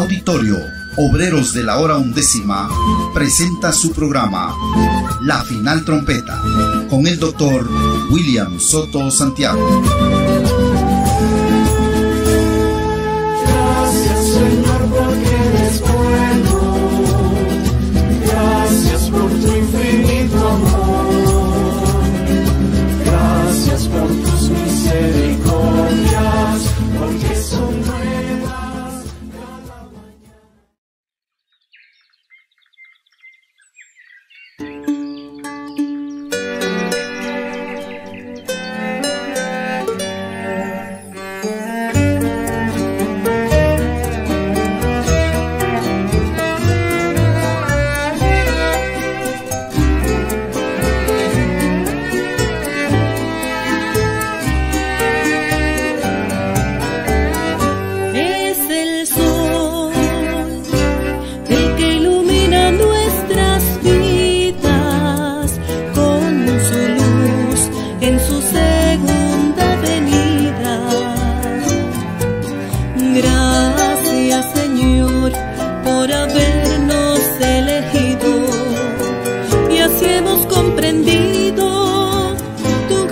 Auditorio Obreros de la Hora Undécima presenta su programa La Final Trompeta con el doctor William Soto Santiago. Gracias, Señor, porque eres bueno. Gracias por tu infinito amor. Gracias por tus misericordias, porque son nuevas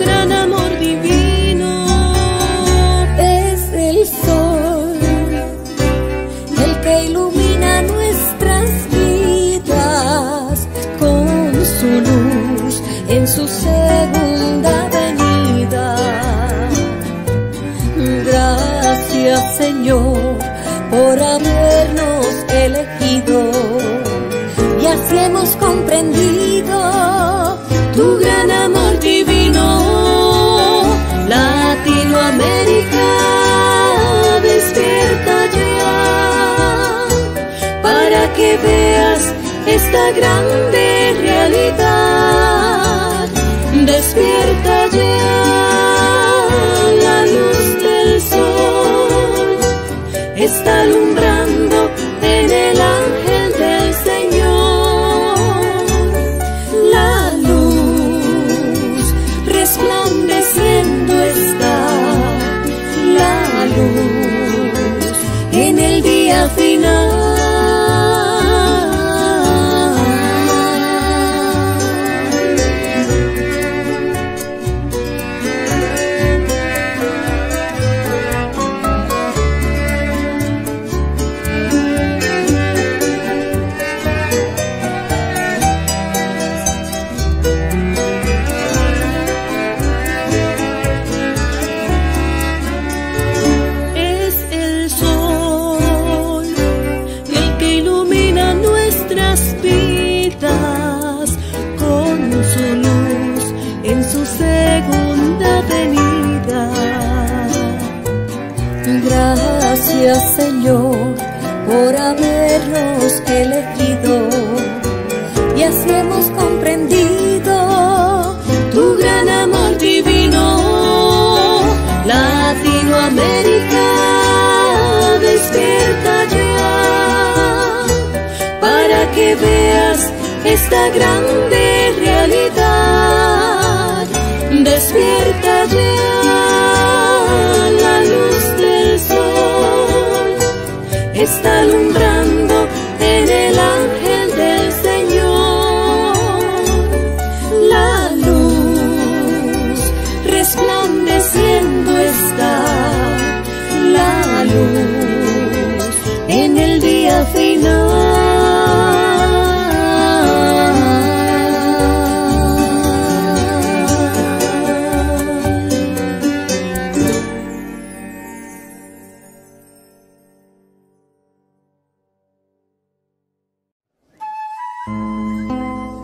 cada mañana. Señor, por habernos elegido y así hemos comprendido tu gran amor divino. Latinoamérica, despierta ya para que veas esta grande realidad. Despierta ya, la luz del sol está alumbrando en el ángel del Señor. La luz resplandeciendo está, la luz en el día final. Gracias, Señor, por habernos elegido y así hemos comprendido tu gran amor divino. Latinoamérica, despierta ya para que veas esta grande realidad. Despierta ya, la luz del sol está alumbrando en el ángel del Señor. La luz resplandeciendo está, la luz en el día final.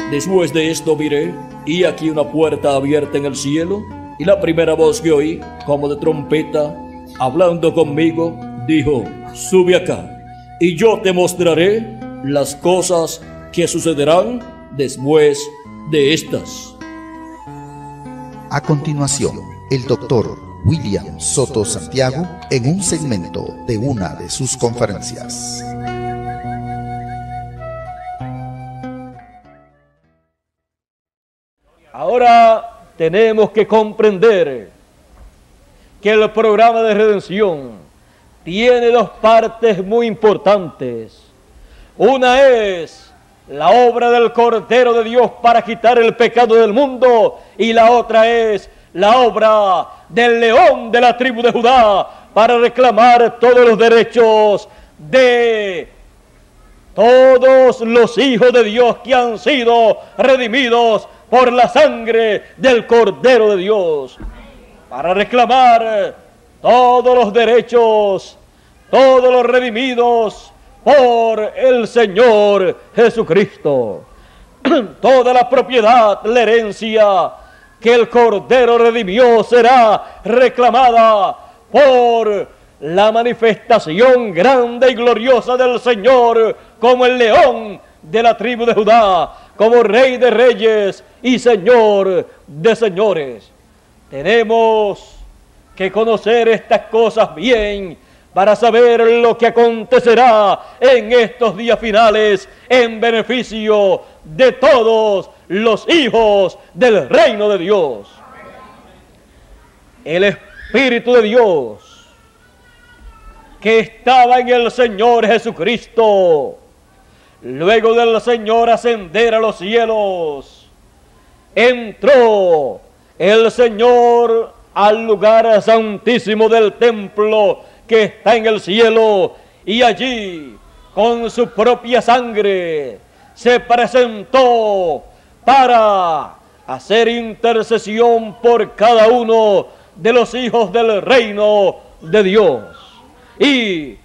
Después de esto miré, y aquí una puerta abierta en el cielo, y la primera voz que oí, como de trompeta, hablando conmigo, dijo: sube acá, y yo te mostraré las cosas que sucederán después de estas. A continuación, el doctor William Soto Santiago en un segmento de una de sus conferencias. Ahora tenemos que comprender que el programa de redención tiene dos partes muy importantes. Una es la obra del Cordero de Dios para quitar el pecado del mundo, y la otra es la obra del León de la tribu de Judá para reclamar todos los derechos de todos los hijos de Dios que han sido redimidos por la sangre del Cordero de Dios, para reclamar todos los derechos, todos los redimidos por el Señor Jesucristo. Toda la propiedad, la herencia que el Cordero redimió será reclamada por la manifestación grande y gloriosa del Señor como el León de la tribu de Judá, como Rey de reyes y Señor de señores. Tenemos que conocer estas cosas bien para saber lo que acontecerá en estos días finales en beneficio de todos los hijos del reino de Dios. El Espíritu de Dios que estaba en el Señor Jesucristo, luego del Señor ascender a los cielos, entró el Señor al lugar santísimo del templo que está en el cielo, y allí con su propia sangre se presentó para hacer intercesión por cada uno de los hijos del reino de Dios. Y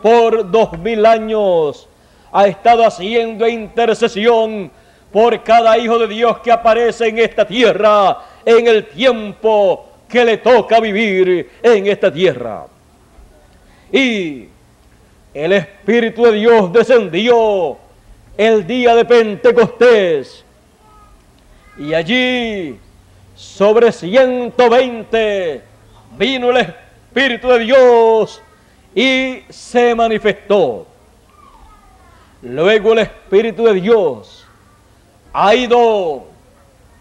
por 2000 años ha estado haciendo intercesión por cada hijo de Dios que aparece en esta tierra en el tiempo que le toca vivir en esta tierra. Y el Espíritu de Dios descendió el día de Pentecostés, y allí sobre 120 vino el Espíritu de Dios y se manifestó. Luego el Espíritu de Dios ha ido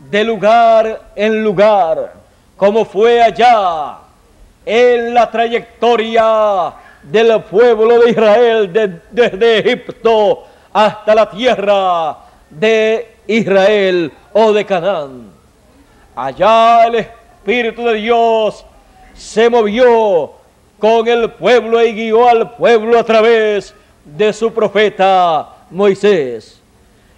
de lugar en lugar, como fue allá en la trayectoria del pueblo de Israel desde Egipto hasta la tierra de Israel o de Canaán. Allá el Espíritu de Dios se movió con el pueblo y guió al pueblo a través de su profeta Moisés.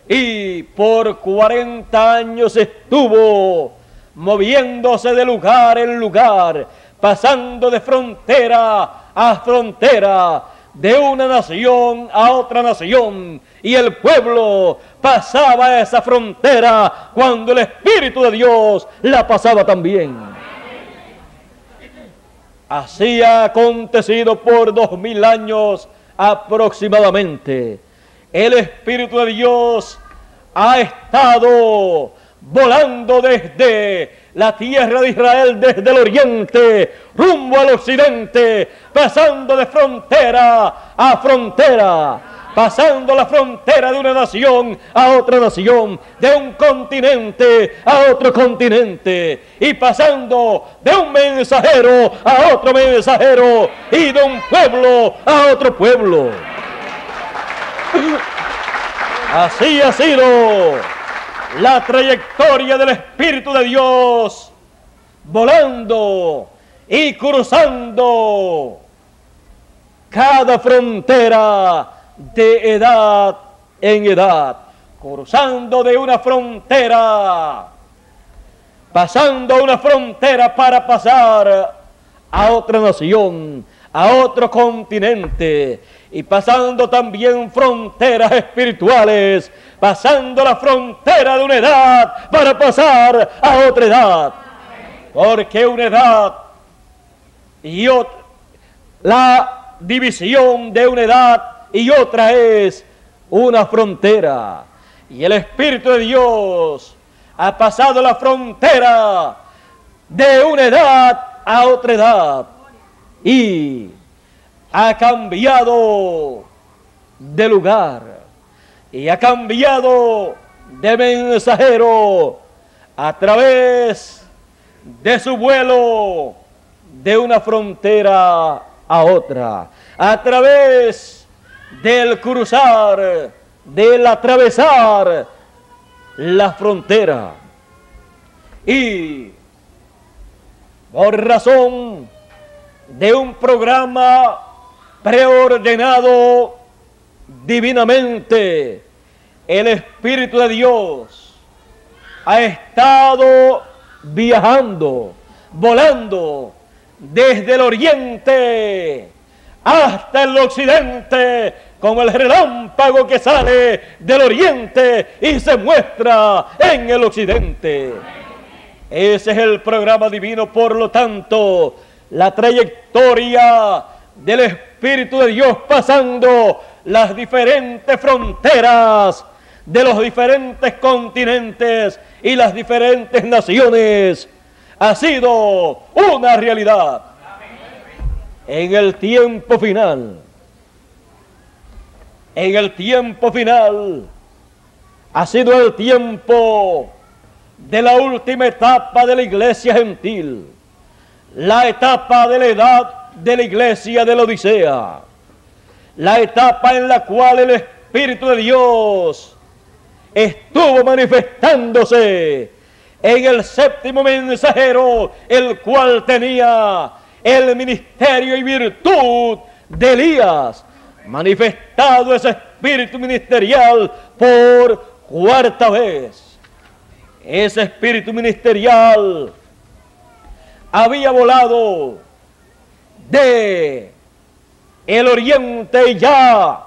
Y por 40 años estuvo moviéndose de lugar en lugar, pasando de frontera a frontera, de una nación a otra nación, y el pueblo pasaba esa frontera cuando el Espíritu de Dios la pasaba también. Así ha acontecido por 2000 años aproximadamente. El Espíritu de Dios ha estado volando desde la tierra de Israel, desde el oriente rumbo al occidente, pasando de frontera a frontera, pasando la frontera de una nación a otra nación, de un continente a otro continente, y pasando de un mensajero a otro mensajero, y de un pueblo a otro pueblo. Así ha sido la trayectoria del Espíritu de Dios, volando y cruzando cada frontera de edad en edad, cruzando de una frontera, pasando una frontera para pasar a otra nación, a otro continente, y pasando también fronteras espirituales, pasando la frontera de una edad para pasar a otra edad. Porque una edad y otra, la división de una edad y otra es una frontera. Y el Espíritu de Dios ha pasado la frontera de una edad a otra edad y ha cambiado de lugar y ha cambiado de mensajero a través de su vuelo de una frontera a otra, a través del cruzar, del atravesar la frontera. Y por razón de un programa preordenado divinamente, el Espíritu de Dios ha estado viajando, volando desde el oriente hasta el occidente, como el relámpago que sale del oriente y se muestra en el occidente. Ese es el programa divino. Por lo tanto, la trayectoria del Espíritu de Dios pasando las diferentes fronteras de los diferentes continentes y las diferentes naciones ha sido una realidad. En el tiempo final, ha sido el tiempo de la última etapa de la iglesia gentil, la etapa de la edad de la iglesia de la Odisea, la etapa en la cual el Espíritu de Dios estuvo manifestándose en el séptimo mensajero, el cual tenía el ministerio y virtud de Elías, manifestado ese espíritu ministerial por cuarta vez. Ese espíritu ministerial había volado de el oriente y ya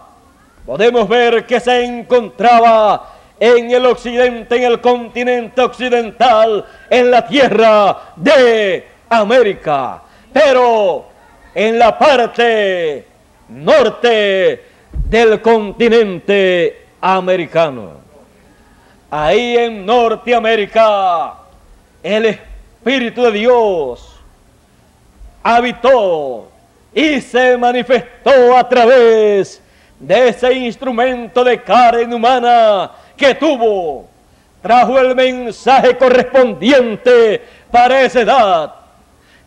podemos ver que se encontraba en el occidente, en el continente occidental, en la tierra de América. Pero en la parte norte del continente americano, ahí en Norteamérica, el Espíritu de Dios habitó y se manifestó a través de ese instrumento de carne humana que tuvo, trajo el mensaje correspondiente para esa edad,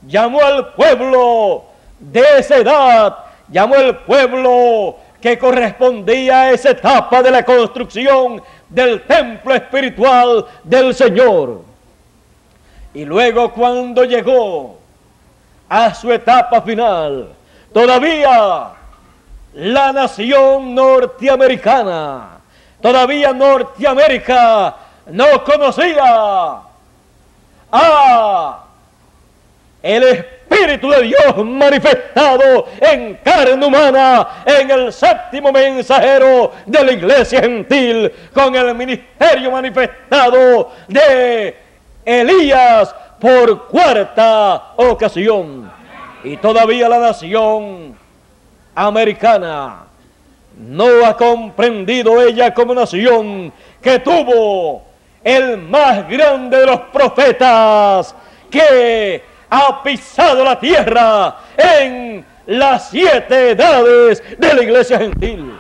llamó al pueblo de esa edad, llamó al pueblo que correspondía a esa etapa de la construcción del templo espiritual del Señor. Y luego, cuando llegó a su etapa final, todavía la nación norteamericana, todavía Norteamérica no conocía a el Espíritu de Dios manifestado en carne humana en el séptimo mensajero de la iglesia gentil, con el ministerio manifestado de Elías por cuarta ocasión. Y todavía la nación americana no ha comprendido ella como nación que tuvo el más grande de los profetas que ha pisado la tierra en las 7 edades de la iglesia gentil.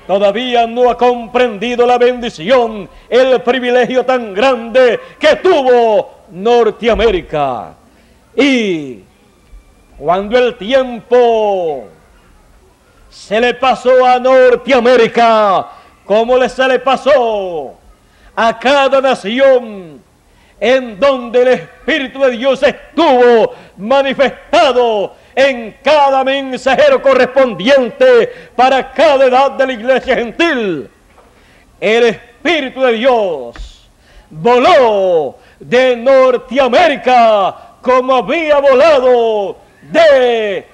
Todavía no ha comprendido la bendición, el privilegio tan grande que tuvo Norteamérica. Y cuando el tiempo se le pasó a Norteamérica, como se le pasó a cada nación en donde el Espíritu de Dios estuvo manifestado en cada mensajero correspondiente para cada edad de la iglesia gentil, el Espíritu de Dios voló de Norteamérica como había volado de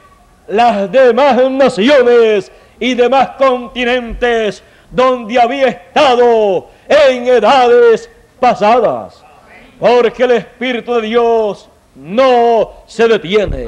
las demás naciones y demás continentes donde había estado en edades pasadas. Porque el Espíritu de Dios no se detiene.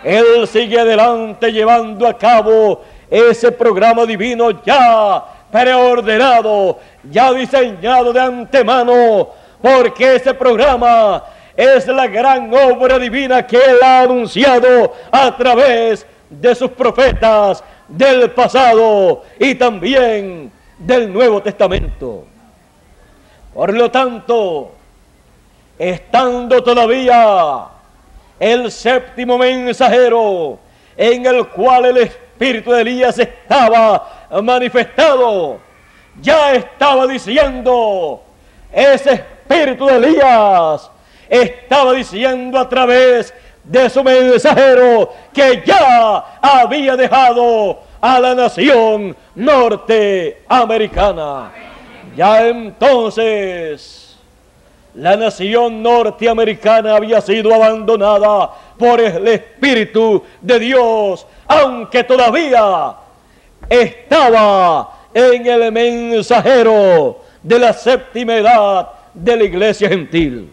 Él sigue adelante llevando a cabo ese programa divino ya preordenado, ya diseñado de antemano, porque ese programa es la gran obra divina que Él ha anunciado a través de sus profetas del pasado y también del Nuevo Testamento. Por lo tanto, estando todavía el séptimo mensajero, en el cual el espíritu de Elías estaba manifestado, ya estaba diciendo, ese espíritu de Elías estaba diciendo a través de su mensajero que ya había dejado a la nación norteamericana. Ya entonces la nación norteamericana había sido abandonada por el Espíritu de Dios, aunque todavía estaba en el mensajero de la séptima edad de la iglesia gentil.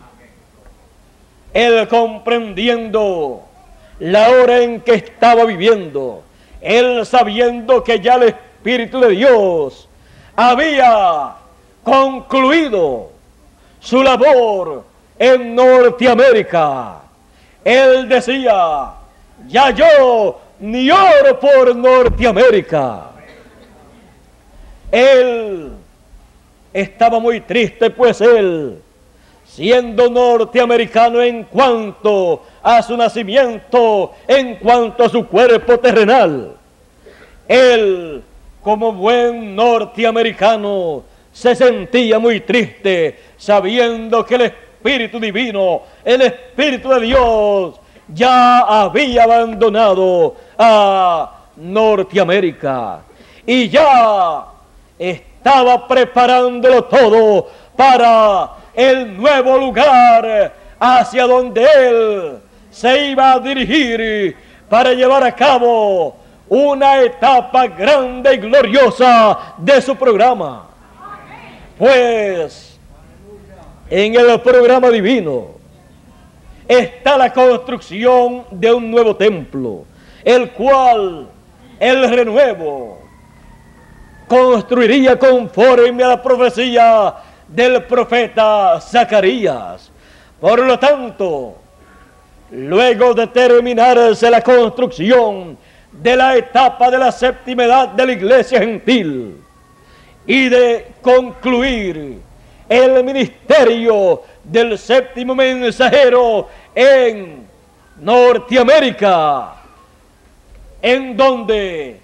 Él, comprendiendo la hora en que estaba viviendo, él sabiendo que ya el Espíritu de Dios había concluido su labor en Norteamérica, él decía, ya yo ni oro por Norteamérica. Él estaba muy triste, pues él, siendo norteamericano en cuanto a su nacimiento, en cuanto a su cuerpo terrenal, él, como buen norteamericano, se sentía muy triste, sabiendo que el Espíritu Divino, el Espíritu de Dios, ya había abandonado a Norteamérica y ya estaba preparándolo todo para el nuevo lugar hacia donde él se iba a dirigir para llevar a cabo una etapa grande y gloriosa de su programa. Pues en el programa divino está la construcción de un nuevo templo, el cual el renuevo construiría conforme a la profecía del profeta Zacarías. Por lo tanto, luego de terminarse la construcción de la etapa de la séptima edad de la iglesia gentil y de concluir el ministerio del séptimo mensajero en Norteamérica, en donde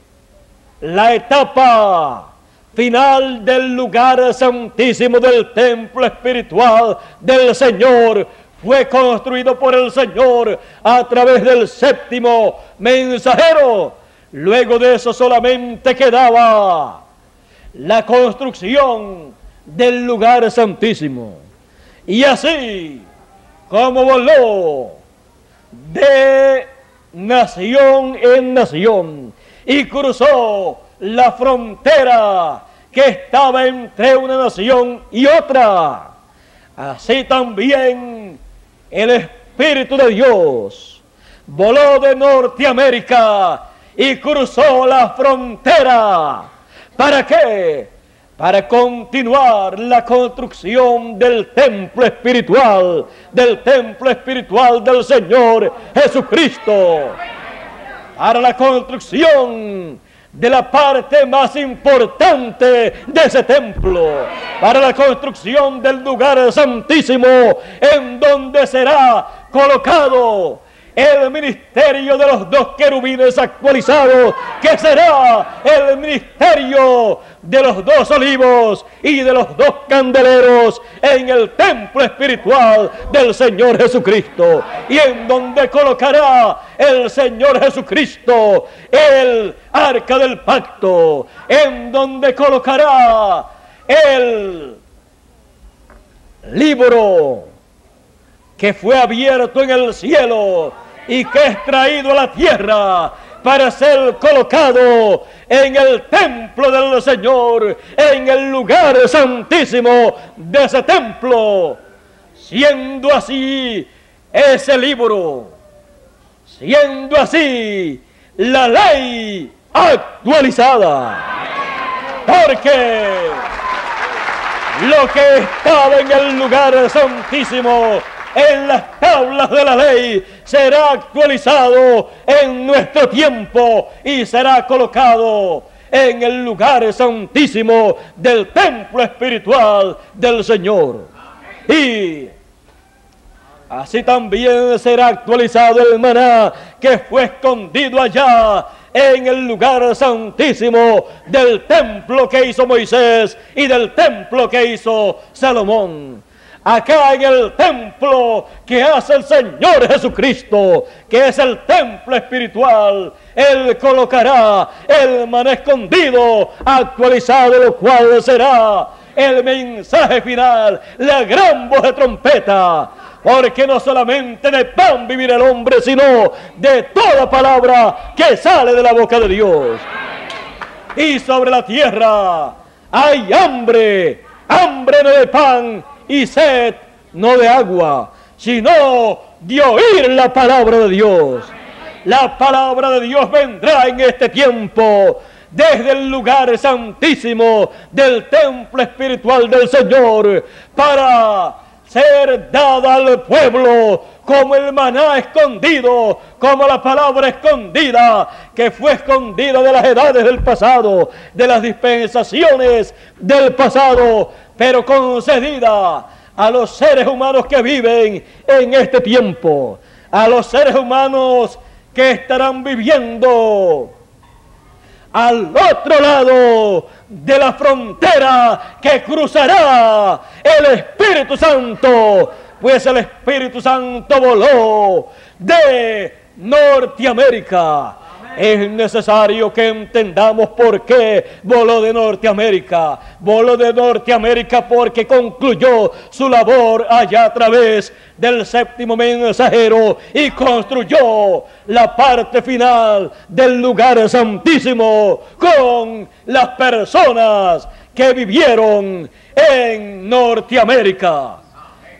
la etapa final del lugar santísimo del templo espiritual del Señor fue construido por el Señor a través del séptimo mensajero. Luego de eso solamente quedaba la construcción del lugar santísimo. Y así como voló de nación en nación y cruzó la frontera que estaba entre una nación y otra, así también el Espíritu de Dios voló de Norteamérica y cruzó la frontera. ¿Para qué? Para continuar la construcción del templo espiritual del Señor Jesucristo, para la construcción de la parte más importante de ese templo, para la construcción del lugar santísimo en donde será colocado el ministerio de los dos querubines actualizados, que será el ministerio de los dos olivos y de los dos candeleros en el templo espiritual del Señor Jesucristo, y en donde colocará el Señor Jesucristo el arca del pacto, en donde colocará el libro que fue abierto en el cielo y que es traído a la tierra para ser colocado en el templo del Señor, en el lugar santísimo de ese templo, siendo así ese libro, siendo así la ley actualizada, porque lo que estaba en el lugar santísimo, en las tablas de la ley, será actualizado en nuestro tiempo y será colocado en el lugar santísimo del templo espiritual del Señor. Y así también será actualizado el maná que fue escondido allá en el lugar santísimo del templo que hizo Moisés y del templo que hizo Salomón. Acá en el templo que hace el Señor Jesucristo, que es el templo espiritual, Él colocará el maná escondido, actualizado, lo cual será el mensaje final, la gran voz de trompeta. Porque no solamente de pan vivirá el hombre, sino de toda palabra que sale de la boca de Dios. Y sobre la tierra hay hambre, hambre no de pan y sed no de agua, sino de oír la palabra de Dios. La palabra de Dios vendrá en este tiempo desde el lugar santísimo del templo espiritual del Señor para ser dada al pueblo como el maná escondido, como la palabra escondida, que fue escondida de las edades del pasado, de las dispensaciones del pasado, pero concedida a los seres humanos que viven en este tiempo, a los seres humanos que estarán viviendo al otro lado de la frontera que cruzará el Espíritu Santo, pues el Espíritu Santo voló de Norteamérica. Es necesario que entendamos por qué voló de Norteamérica. Voló de Norteamérica porque concluyó su labor allá a través del séptimo mensajero y construyó la parte final del lugar santísimo con las personas que vivieron en Norteamérica.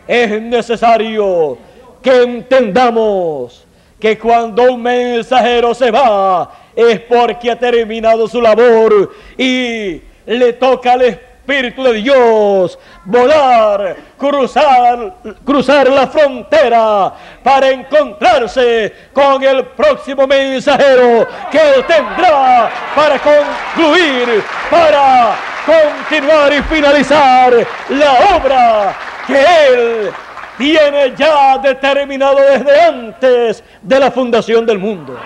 Es necesario que entendamos que cuando un mensajero se va es porque ha terminado su labor y le toca al Espíritu de Dios volar, cruzar la frontera para encontrarse con el próximo mensajero que él tendrá para concluir, para continuar y finalizar la obra que él tiene ya determinado desde antes de la fundación del mundo.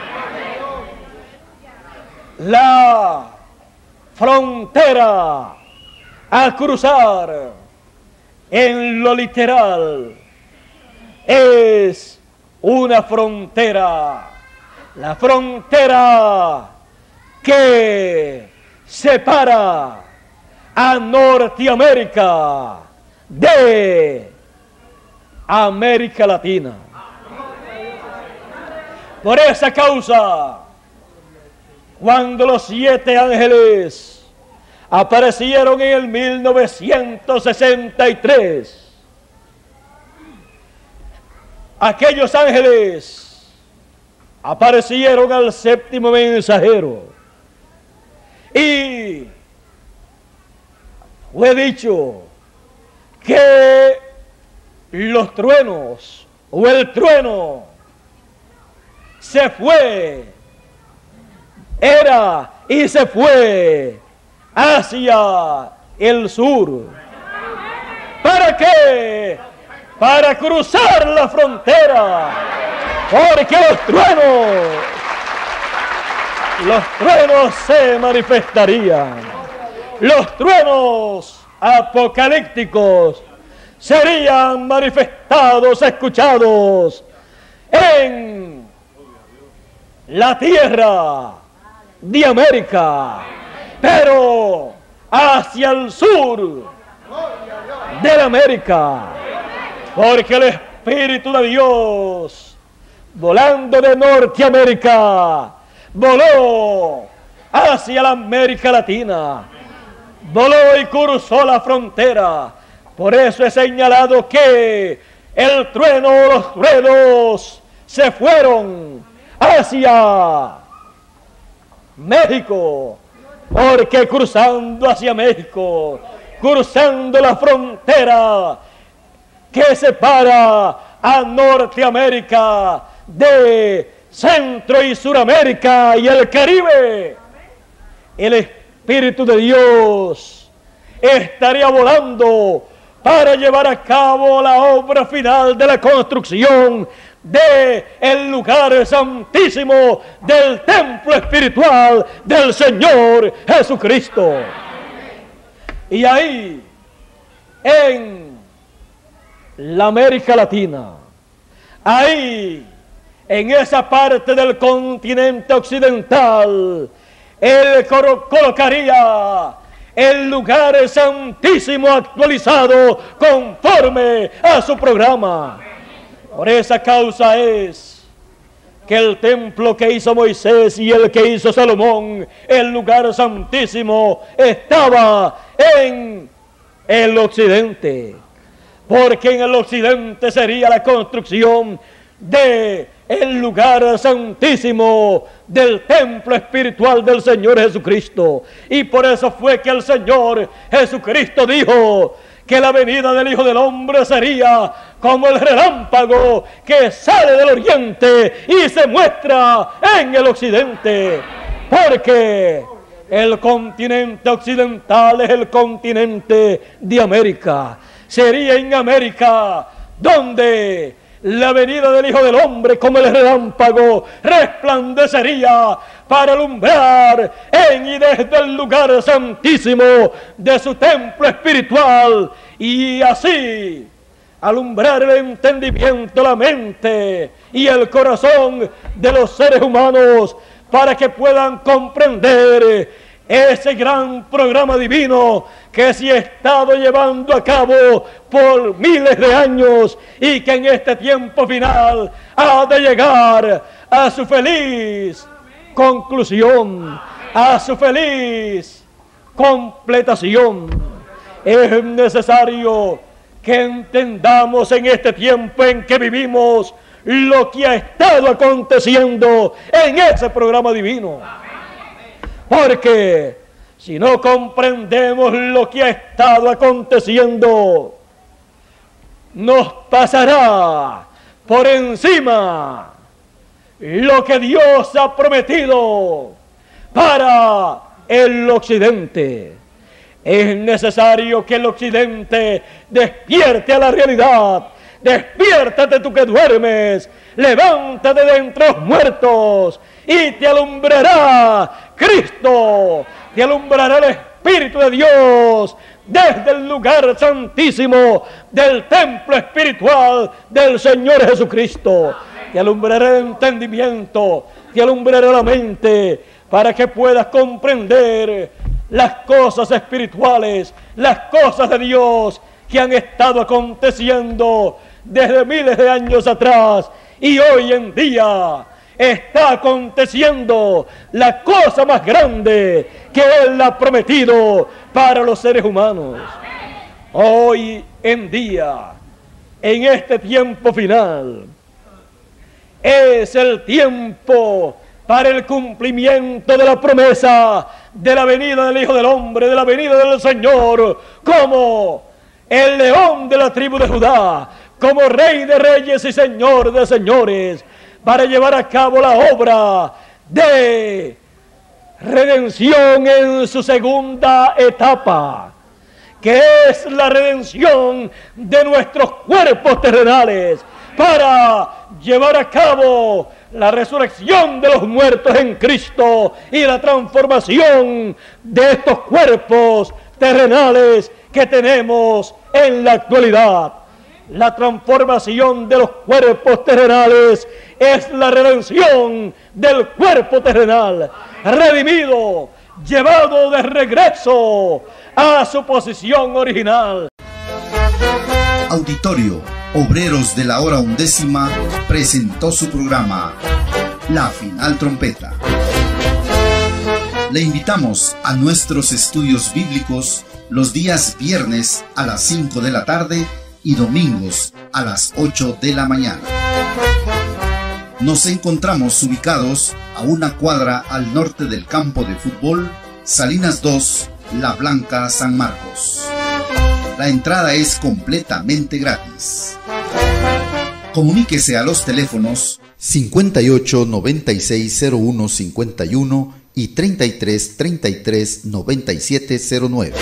La frontera a cruzar en lo literal es una frontera, la frontera que separa a Norteamérica de América Latina. Por esa causa, cuando los 7 ángeles aparecieron en el 1963, aquellos ángeles aparecieron al séptimo mensajero y fue dicho que los truenos o el trueno se fue, era y se fue hacia el sur. ¿Para qué? Para cruzar la frontera, porque los truenos se manifestarían, los truenos apocalípticos serían manifestados, escuchados en la tierra de América, pero hacia el sur de la América, porque el Espíritu de Dios, volando de Norteamérica, voló hacia la América Latina, voló y cruzó la frontera. Por eso he señalado que el trueno o los truenos se fueron hacia México, porque cruzando hacia México, cruzando la frontera que separa a Norteamérica de Centro y Suramérica y el Caribe, el Espíritu de Dios estaría volando para llevar a cabo la obra final de la construcción del lugar santísimo del templo espiritual del Señor Jesucristo. Y ahí, en la América Latina, ahí, en esa parte del continente occidental, Él colocaría el lugar santísimo actualizado conforme a su programa. Por esa causa es que el templo que hizo Moisés y el que hizo Salomón, el lugar santísimo, estaba en el occidente. Porque en el occidente sería la construcción de el lugar santísimo del templo espiritual del Señor Jesucristo. Y por eso fue que el Señor Jesucristo dijo que la venida del Hijo del Hombre sería como el relámpago que sale del oriente y se muestra en el occidente. Porque el continente occidental es el continente de América. Sería en América donde la venida del Hijo del Hombre como el relámpago resplandecería para alumbrar en y desde el lugar santísimo de su templo espiritual, y así alumbrar el entendimiento, la mente y el corazón de los seres humanos para que puedan comprender ese gran programa divino que se ha estado llevando a cabo por miles de años y que en este tiempo final ha de llegar a su feliz conclusión, a su feliz completación. Es necesario que entendamos en este tiempo en que vivimos lo que ha estado aconteciendo en ese programa divino. Porque si no comprendemos lo que ha estado aconteciendo, nos pasará por encima lo que Dios ha prometido para el occidente. Es necesario que el occidente despierte a la realidad. Despiértate tú que duermes, levántate de entre los muertos y te alumbrará Cristo, te alumbrará el Espíritu de Dios desde el lugar santísimo del templo espiritual del Señor Jesucristo. Te alumbrará el entendimiento, te alumbrará la mente para que puedas comprender las cosas espirituales, las cosas de Dios que han estado aconteciendo desde miles de años atrás y hoy en día está aconteciendo la cosa más grande que Él ha prometido para los seres humanos. Hoy en día, en este tiempo final, es el tiempo para el cumplimiento de la promesa de la venida del Hijo del Hombre, de la venida del Señor, como el león de la tribu de Judá, como Rey de reyes y Señor de señores, para llevar a cabo la obra de redención en su segunda etapa, que es la redención de nuestros cuerpos terrenales, para llevar a cabo la resurrección de los muertos en Cristo y la transformación de estos cuerpos terrenales que tenemos en la actualidad. La transformación de los cuerpos terrenales es la redención del cuerpo terrenal, redimido, llevado de regreso a su posición original. Auditorio Obreros de la Hora Undécima presentó su programa La Final Trompeta. Le invitamos a nuestros estudios bíblicos los días viernes a las 5 de la tarde y domingos a las 8 de la mañana. Nos encontramos ubicados a una cuadra al norte del campo de fútbol Salinas 2, La Blanca, San Marcos. La entrada es completamente gratis. Comuníquese a los teléfonos 58 96 01 51 y 33 33 97 09.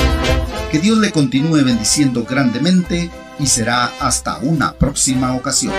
Que Dios le continúe bendiciendo grandemente y será hasta una próxima ocasión.